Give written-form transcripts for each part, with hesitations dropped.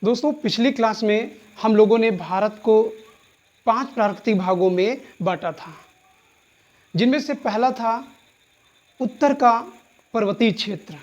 दोस्तों पिछली क्लास में हम लोगों ने भारत को 5 प्राकृतिक भागों में बांटा था, जिनमें से पहला था उत्तर का पर्वतीय क्षेत्र।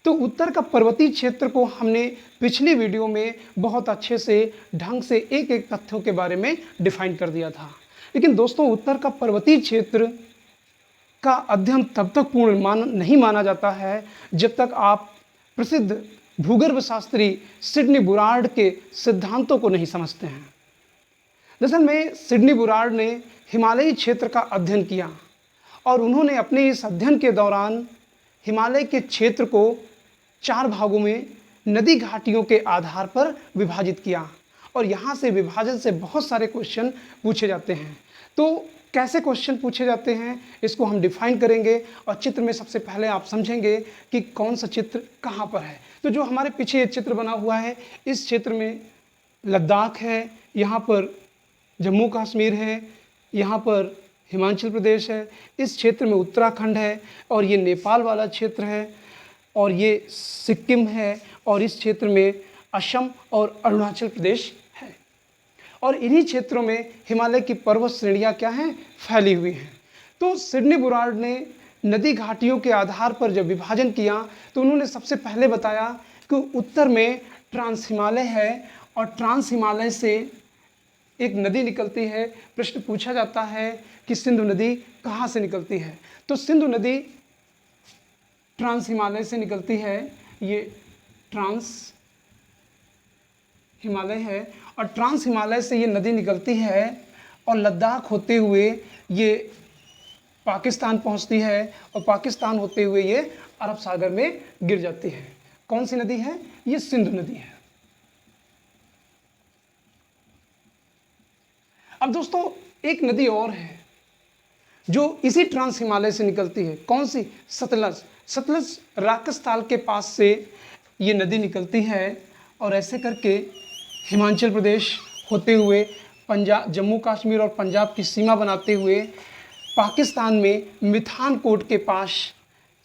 तो उत्तर का पर्वतीय क्षेत्र को हमने पिछली वीडियो में बहुत अच्छे से ढंग से एक-एक तथ्यों के बारे में डिफाइन कर दिया था। लेकिन दोस्तों उत्तर का पर्वतीय क्षेत्र का अध्ययन तब तक पूर्ण नहीं माना जाता है जब तक आप प्रसिद्ध भूगर्भ शास्त्री सिडनी बुरार्ड के सिद्धांतों को नहीं समझते हैं। दरअसल में सिडनी बुरार्ड ने हिमालयी क्षेत्र का अध्ययन किया और उन्होंने अपने इस अध्ययन के दौरान हिमालय के क्षेत्र को 4 भागों में नदी घाटियों के आधार पर विभाजित किया और यहाँ से विभाजन से बहुत सारे क्वेश्चन पूछे जाते हैं। तो कैसे क्वेश्चन पूछे जाते हैं इसको हम डिफाइन करेंगे और चित्र में सबसे पहले आप समझेंगे कि कौन सा चित्र कहाँ पर है। तो जो हमारे पीछे ये चित्र बना हुआ है, इस क्षेत्र में लद्दाख है, यहाँ पर जम्मू कश्मीर है, यहाँ पर हिमाचल प्रदेश है, इस क्षेत्र में उत्तराखंड है और ये नेपाल वाला क्षेत्र है और ये सिक्किम है और इस क्षेत्र में असम और अरुणाचल प्रदेश है। और इन्हीं क्षेत्रों में हिमालय की पर्वत श्रेणियाँ क्या हैं, फैली हुई हैं। तो सिडनी बुरार्ड ने नदी घाटियों के आधार पर जब विभाजन किया तो उन्होंने सबसे पहले बताया कि उत्तर में ट्रांस हिमालय है और ट्रांस हिमालय से एक नदी निकलती है। प्रश्न पूछा जाता है कि सिंधु नदी कहाँ से निकलती है। तो सिंधु नदी ट्रांस हिमालय से निकलती है, ये ट्रांस हिमालय है और ट्रांस हिमालय से ये नदी निकलती है और लद्दाख होते हुए ये पाकिस्तान पहुंचती है और पाकिस्तान होते हुए ये अरब सागर में गिर जाती है। कौन सी नदी है? ये सिंधु नदी है। अब दोस्तों एक नदी और है जो इसी ट्रांस हिमालय से निकलती है। कौन सी? सतलज। सतलज राजस्थान के पास से ये नदी निकलती है और ऐसे करके हिमाचल प्रदेश होते हुए पंजाब, जम्मू कश्मीर और पंजाब की सीमा बनाते हुए पाकिस्तान में मिठानकोट के पास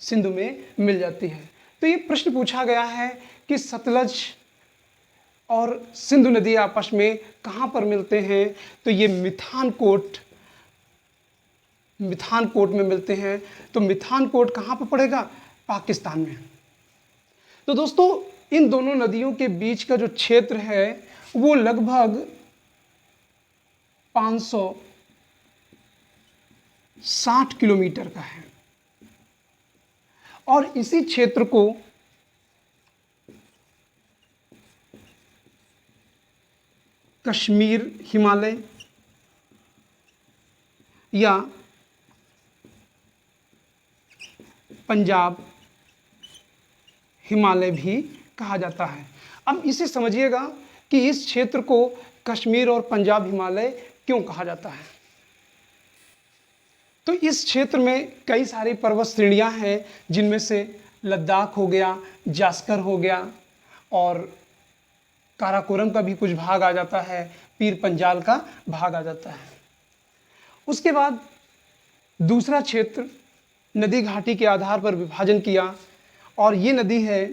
सिंधु में मिल जाती है। तो ये प्रश्न पूछा गया है कि सतलज और सिंधु नदी आपस में कहाँ पर मिलते हैं। तो ये मिठानकोट में मिलते हैं। तो मिठानकोट कहाँ पर पड़ेगा? पाकिस्तान में। तो दोस्तों इन दोनों नदियों के बीच का जो क्षेत्र है वो लगभग 560 किलोमीटर का है और इसी क्षेत्र को कश्मीर हिमालय या पंजाब हिमालय भी कहा जाता है। अब इसे समझिएगा कि इस क्षेत्र को कश्मीर और पंजाब हिमालय क्यों कहा जाता है। तो इस क्षेत्र में कई सारी पर्वत श्रेणियां हैं जिनमें से लद्दाख हो गया, जास्कर हो गया और काराकोरम का भी कुछ भाग आ जाता है, पीर पंजाल का भाग आ जाता है। उसके बाद दूसरा क्षेत्र नदी घाटी के आधार पर विभाजन किया और ये नदी है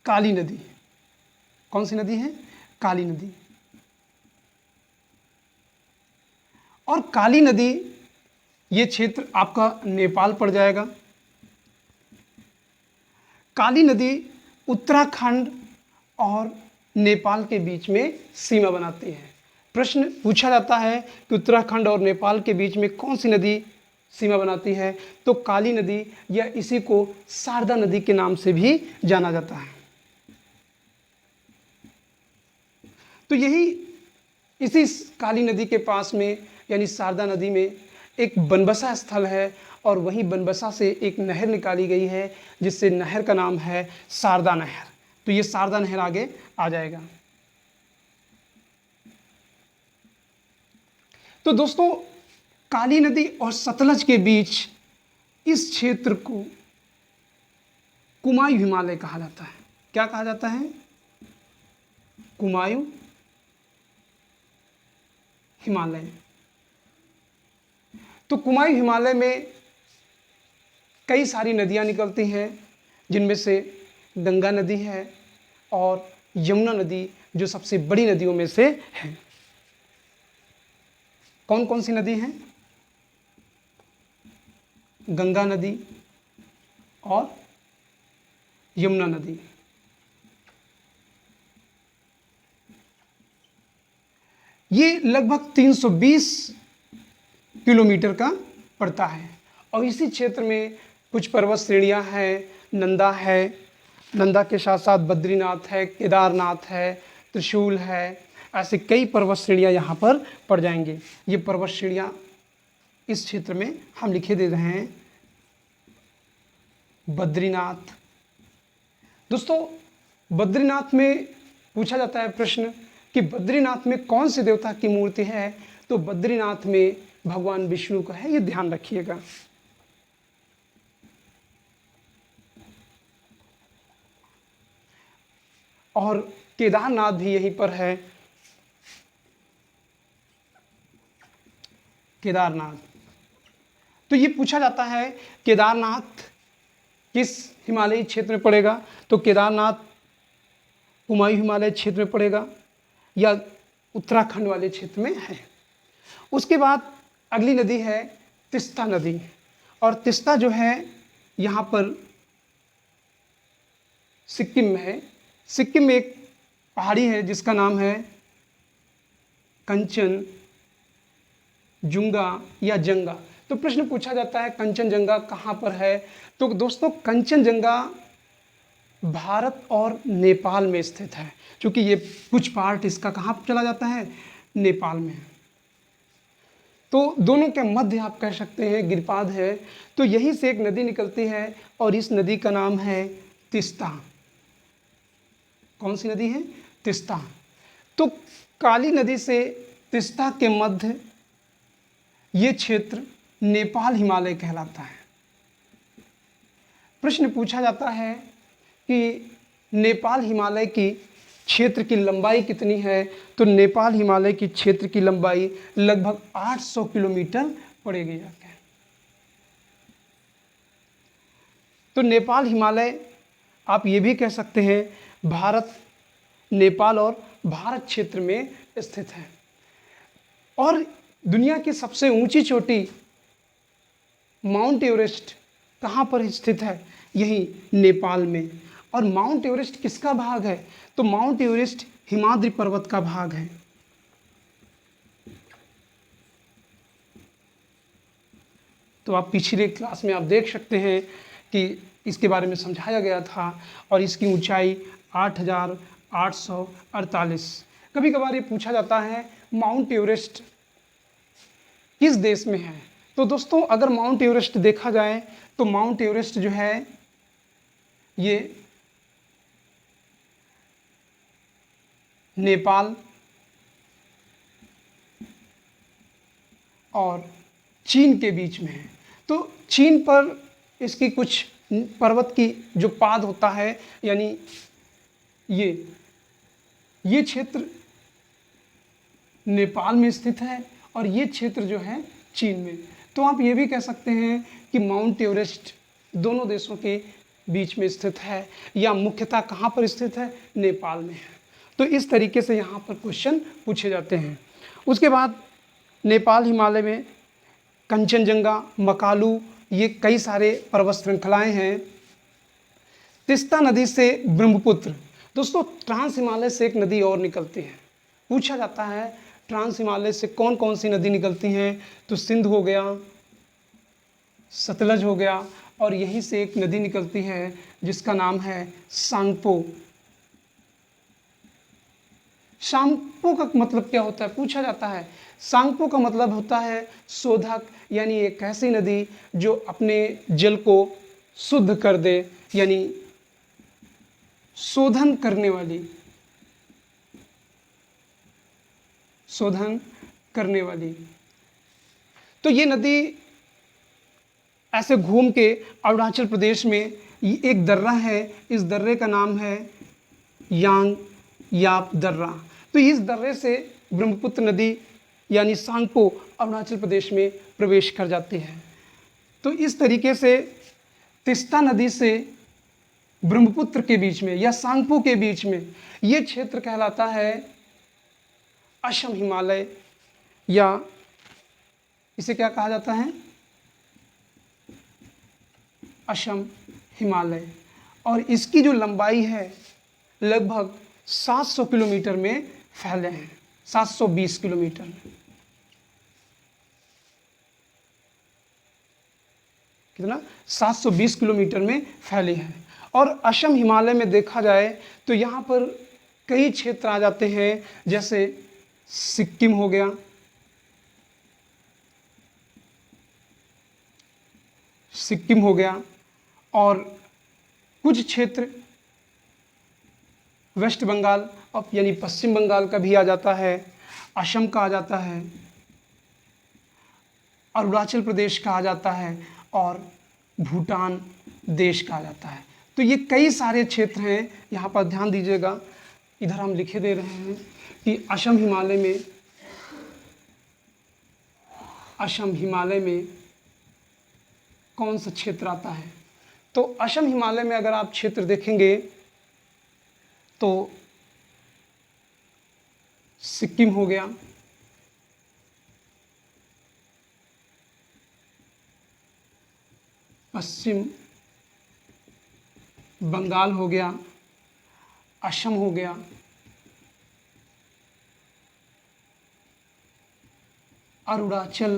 काली नदी। कौन सी नदी है? काली नदी। और काली नदी ये क्षेत्र आपका नेपाल पड़ जाएगा। काली नदी उत्तराखंड और नेपाल के बीच में सीमा बनाती है। प्रश्न पूछा जाता है कि उत्तराखंड और नेपाल के बीच में कौन सी नदी सीमा बनाती है। तो काली नदी या इसी को शारदा नदी के नाम से भी जाना जाता है। तो यही इसी काली नदी के पास में यानी शारदा नदी में एक बनबसा स्थल है और वहीं बनबसा से एक नहर निकाली गई है जिससे नहर का नाम है शारदा नहर। तो ये शारदा नहर आगे आ जाएगा। तो दोस्तों काली नदी और सतलज के बीच इस क्षेत्र को कुमायूं हिमालय कहा जाता है। क्या कहा जाता है? कुमायूं हिमालय। तो कुमायूं हिमालय में कई सारी नदियां निकलती हैं जिनमें से गंगा नदी है और यमुना नदी जो सबसे बड़ी नदियों में से है। कौन कौन सी नदी हैं? गंगा नदी और यमुना नदी। ये लगभग 320 किलोमीटर का पड़ता है और इसी क्षेत्र में कुछ पर्वत श्रेणियां हैं। नंदा है, नंदा के साथ साथ बद्रीनाथ है, केदारनाथ है, त्रिशूल है, ऐसे कई पर्वत श्रेणियां यहाँ पर पड़ जाएंगे। ये पर्वत श्रेणियां इस क्षेत्र में हम लिखे दे रहे हैं। बद्रीनाथ, दोस्तों बद्रीनाथ में पूछा जाता है प्रश्न कि बद्रीनाथ में कौन से देवता की मूर्ति है, तो बद्रीनाथ में भगवान विष्णु का है, ये ध्यान रखिएगा। और केदारनाथ भी यहीं पर है। केदारनाथ, तो ये पूछा जाता है केदारनाथ किस हिमालयी क्षेत्र में पड़ेगा, तो केदारनाथ कुमायूं हिमालय क्षेत्र में पड़ेगा या उत्तराखंड वाले क्षेत्र में है। उसके बाद अगली नदी है तीस्ता नदी, और तीस्ता जो है यहाँ पर सिक्किम में है। सिक्किम में एक पहाड़ी है जिसका नाम है कंचन जुंगा या जंगा। तो प्रश्न पूछा जाता है कंचनजंगा कहाँ पर है, तो दोस्तों कंचनजंगा भारत और नेपाल में स्थित है, क्योंकि ये कुछ पार्ट इसका कहाँ पर चला जाता है, नेपाल में। तो दोनों के मध्य आप कह सकते हैं गिरिपाद है, तो यहीं से एक नदी निकलती है और इस नदी का नाम है तीस्ता। कौन सी नदी है? तीस्ता। तो काली नदी से तीस्ता के मध्य ये क्षेत्र नेपाल हिमालय कहलाता है। प्रश्न पूछा जाता है कि नेपाल हिमालय की क्षेत्र की लंबाई कितनी है, तो नेपाल हिमालय की क्षेत्र की लंबाई लगभग 800 किलोमीटर पड़ेगी। तो नेपाल हिमालय आप ये भी कह सकते हैं भारत, नेपाल और भारत क्षेत्र में स्थित है। और दुनिया की सबसे ऊंची चोटी माउंट एवरेस्ट कहाँ पर स्थित है? यही नेपाल में। और माउंट एवरेस्ट किसका भाग है? तो माउंट एवरेस्ट हिमाद्री पर्वत का भाग है। तो आप पिछले क्लास में आप देख सकते हैं कि इसके बारे में समझाया गया था और इसकी ऊंचाई 8,848। कभी कभार ये पूछा जाता है माउंट एवरेस्ट किस देश में है, तो दोस्तों अगर माउंट एवरेस्ट देखा जाए तो माउंट एवरेस्ट जो है ये नेपाल और चीन के बीच में है। तो चीन पर इसकी कुछ पर्वत की जो पाद होता है, यानी ये क्षेत्र नेपाल में स्थित है और ये क्षेत्र जो है चीन में। तो आप ये भी कह सकते हैं कि माउंट एवरेस्ट दोनों देशों के बीच में स्थित है, या मुख्यतः कहाँ पर स्थित है? नेपाल में है। तो इस तरीके से यहाँ पर क्वेश्चन पूछे जाते हैं। उसके बाद नेपाल हिमालय में कंचनजंगा, मकालू, ये कई सारे पर्वत श्रृंखलाएँ हैं। तीस्ता नदी से ब्रह्मपुत्र, दोस्तों ट्रांस हिमालय से एक नदी और निकलती है। पूछा जाता है ट्रांस हिमालय से कौन कौन सी नदी निकलती हैं, तो सिंध हो गया, सतलज हो गया, और यहीं से एक नदी निकलती है जिसका नाम है सांगपो। सांगपो का मतलब क्या होता है पूछा जाता है। सांगपो का मतलब होता है शोधक, यानी एक ऐसी नदी जो अपने जल को शुद्ध कर दे, यानी शोधन करने वाली, शोधन करने वाली। तो ये नदी ऐसे घूम के अरुणाचल प्रदेश में एक दर्रा है, इस दर्रे का नाम है यांग याप दर्रा। तो इस दर्रे से ब्रह्मपुत्र नदी यानी सांगपो अरुणाचल प्रदेश में प्रवेश कर जाती है। तो इस तरीके से तीस्ता नदी से ब्रह्मपुत्र के बीच में या सांगपो के बीच में, ये क्षेत्र कहलाता है असम हिमालय, या इसे क्या कहा जाता है, असम हिमालय। और इसकी जो लंबाई है लगभग 700 किलोमीटर में फैले हैं, 720 किलोमीटर में। कितना? 720 किलोमीटर में फैली है। और असम हिमालय में देखा जाए तो यहाँ पर कई क्षेत्र आ जाते हैं, जैसे सिक्किम हो गया, सिक्किम हो गया, और कुछ क्षेत्र वेस्ट बंगाल अब यानी पश्चिम बंगाल का भी आ जाता है, असम का आ जाता है, अरुणाचल प्रदेश का आ जाता है, और भूटान देश का आ जाता है। तो ये कई सारे क्षेत्र हैं। यहाँ पर ध्यान दीजिएगा, इधर हम लिखे दे रहे हैं कि असम हिमालय में कौन सा क्षेत्र आता है। तो असम हिमालय में अगर आप क्षेत्र देखेंगे तो सिक्किम हो गया, पश्चिम बंगाल हो गया, असम हो गया, अरुणाचल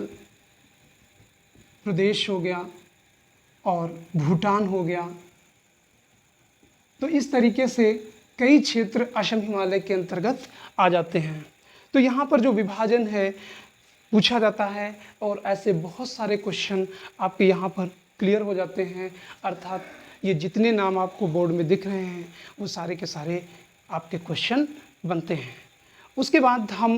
प्रदेश हो गया, और भूटान हो गया। तो इस तरीके से कई क्षेत्र असम हिमालय के अंतर्गत आ जाते हैं। तो यहाँ पर जो विभाजन है पूछा जाता है, और ऐसे बहुत सारे क्वेश्चन आपके यहाँ पर क्लियर हो जाते हैं। अर्थात ये जितने नाम आपको बोर्ड में दिख रहे हैं वो सारे के सारे आपके क्वेश्चन बनते हैं। उसके बाद हम